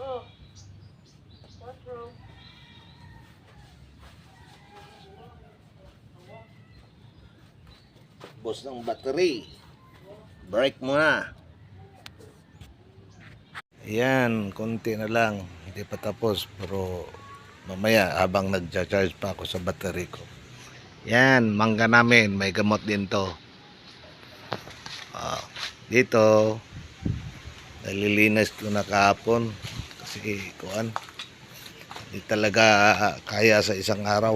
Oh, what's wrong? Bus ng battery. Break muna. Ayan, konti na lang. Hindi pa tapos. Pero mamaya habang nagcha-charge pa ako sa battery ko. Yan, mangga namin. May gamot din to. Dito, nalilinis ko na kahapon. Kasi kuan, hindi talaga kaya sa isang araw.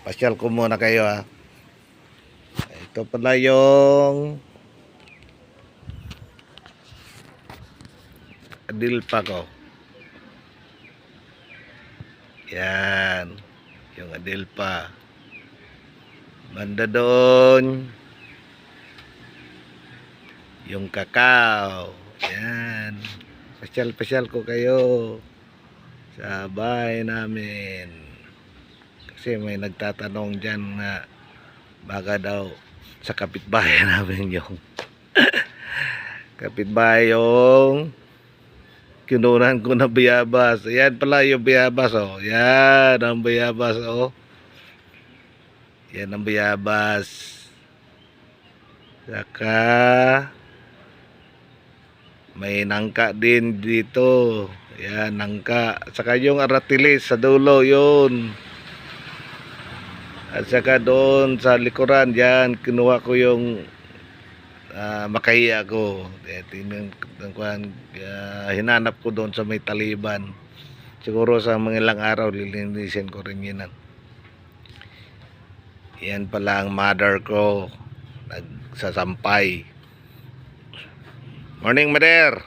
Pasyal ko muna kayo ha. Ito pala yung adilpa ko. Yan. Yung adilpa. Banda doon. Yung kakao. Yan. Pasyal-pasyal ko kayo sa bahay namin. Kasi may nagtatanong dyan na baka daw sa kapitbahay namin yung kapitbahay yung kinunan ko na bayabas. Ayan pala yung bayabas, oh. Yan ang bayabas, oh. Yan ang bayabas. Saka may nangka din dito. Yan, nangka. Saka yung aratilis sa dulo, yun. At saka doon sa likuran, yan, kinuha ko yung makaiya ko. Hinanap ko doon sa may taliban. Siguro sa mga ilang araw lilinisin ko rin yun. Yan pala ang mother ko nagsasampay. Morning, mother.